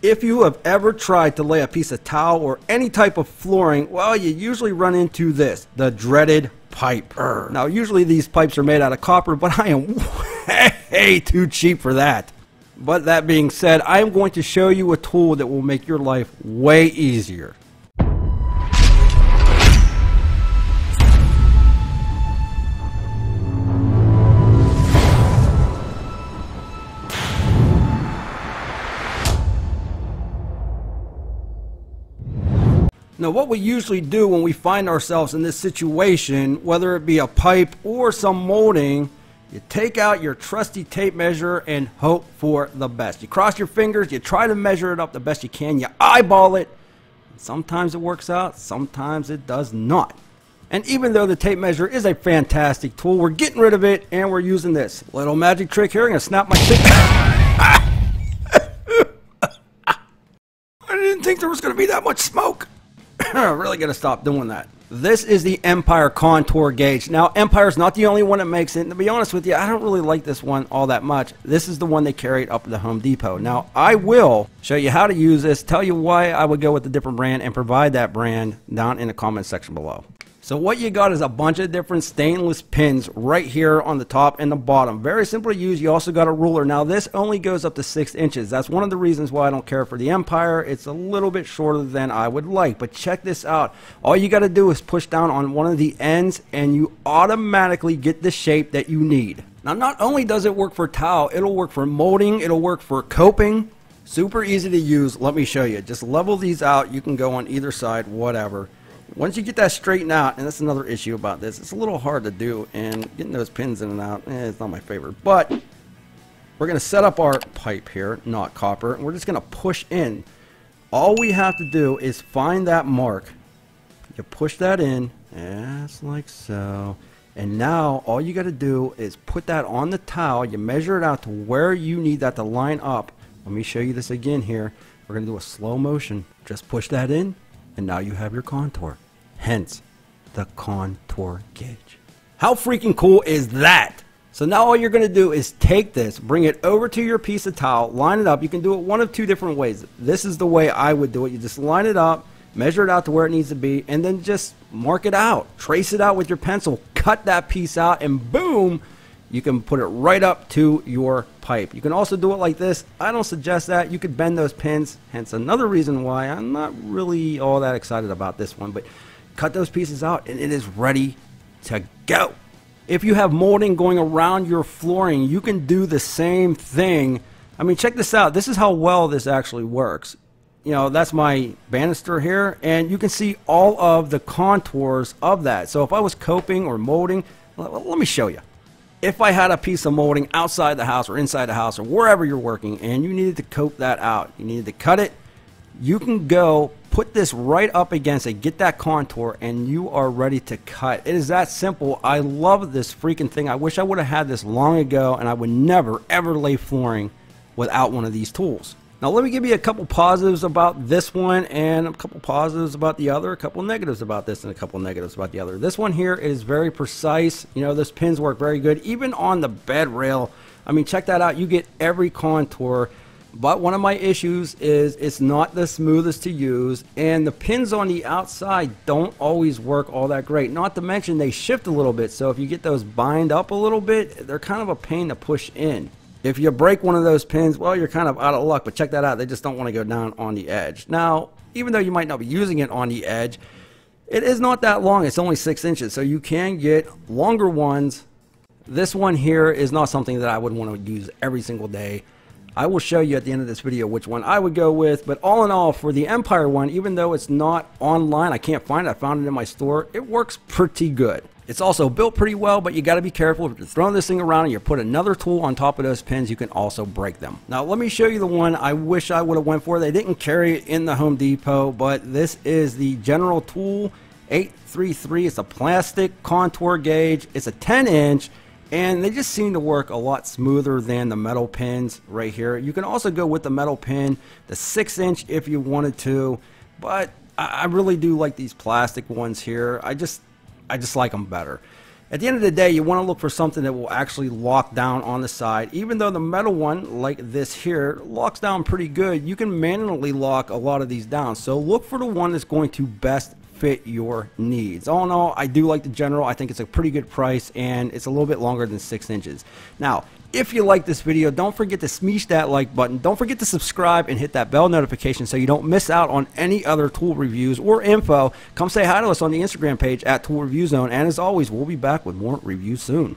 If you have ever tried to lay a piece of towel or any type of flooring, well, you usually run into this, the dreaded pipe. Now, usually these pipes are made out of copper, but I am way too cheap for that. But that being said, I am going to show you a tool that will make your life way easier. Now, what we usually do when we find ourselves in this situation, whether it be a pipe or some molding, you take out your trusty tape measure and hope for the best. You cross your fingers, you try to measure it up the best you can, you eyeball it. Sometimes it works out, sometimes it does not. And even though the tape measure is a fantastic tool, we're getting rid of it and we're using this little magic trick here. I'm going to snap my tape. I didn't think there was going to be that much smoke. I'm really going to stop doing that. This is the Empire contour gauge. Now, Empire's not the only one that makes it. And to be honest with you, I don't really like this one all that much. This is the one they carried up at the Home Depot. Now, I will show you how to use this, tell you why I would go with a different brand, and provide that brand down in the comment section below. So what you got is a bunch of different stainless pins right here on the top and the bottom. Very simple to use. You also got a ruler. Now this only goes up to 6 inches. That's one of the reasons why I don't care for the Empire. It's a little bit shorter than I would like. But check this out. All you got to do is push down on one of the ends and you automatically get the shape that you need. Now not only does it work for towel, it'll work for molding, it'll work for coping. Super easy to use. Let me show you. Just level these out. You can go on either side, whatever. Once you get that straightened out, and that's another issue about this, it's a little hard to do, and getting those pins in and out, it's not my favorite. But we're going to set up our pipe here, not copper, and we're just going to push in. All we have to do is find that mark. You push that in, just like so. And now all you got to do is put that on the towel. You measure it out to where you need that to line up. Let me show you this again here. We're going to do a slow motion. Just push that in, and now you have your contour. Hence, the contour gauge. How freaking cool is that? So now all you're going to do is take this, bring it over to your piece of towel, line it up. You can do it one of two different ways. This is the way I would do it. You just line it up, measure it out to where it needs to be, and then just mark it out. Trace it out with your pencil, cut that piece out, and boom, you can put it right up to your pipe. You can also do it like this. I don't suggest that. You could bend those pins, hence another reason why I'm not really all that excited about this one. But cut those pieces out and it is ready to go. If you have molding going around your flooring, you can do the same thing. I mean, check this out. This is how well this actually works. You know, that's my banister here, and you can see all of the contours of that. So if I was coping or molding, let me show you. If I had a piece of molding outside the house or inside the house or wherever you're working and you needed to cope that out, you needed to cut it, you can go put this right up against it, get that contour, and you are ready to cut. It is that simple. I love this freaking thing. I wish I would have had this long ago, and I would never ever lay flooring without one of these tools. Now let me give you a couple positives about this one and a couple positives about the other, a couple negatives about this and a couple negatives about the other. This one here is very precise. You know, those pins work very good. Even on the bed rail, I mean, check that out. You get every contour. But one of my issues is it's not the smoothest to use, and the pins on the outside don't always work all that great. Not to mention they shift a little bit, so if you get those bind up a little bit, they're kind of a pain to push in. If you break one of those pins, well, you're kind of out of luck, but check that out. They just don't want to go down on the edge. Now, even though you might not be using it on the edge, it is not that long. It's only 6 inches, so you can get longer ones. This one here is not something that I would want to use every single day. I will show you at the end of this video which one I would go with, but all in all, for the Empire one, even though it's not online, I can't find it, I found it in my store, it works pretty good. It's also built pretty well, but you got to be careful. If you're throwing this thing around and you put another tool on top of those pins, you can also break them. Now let me show you the one I wish I would have went for. They didn't carry it in the Home Depot, but this is the General Tool 833. It's a plastic contour gauge. It's a 10-inch. And they just seem to work a lot smoother than the metal pins right here. You can also go with the metal pin, the 6-inch if you wanted to, but I really do like these plastic ones here. I just like them better. At the end of the day, you want to look for something that will actually lock down on the side. Even though the metal one, like this here, locks down pretty good, you can manually lock a lot of these down. So look for the one that's going to best fit your needs. All in all, I do like the General. I think it's a pretty good price, and it's a little bit longer than 6 inches. Now, if you like this video, don't forget to smash that like button. Don't forget to subscribe and hit that bell notification so you don't miss out on any other tool reviews or info. Come say hi to us on the Instagram page at Tool Review Zone. And as always, we'll be back with more reviews soon.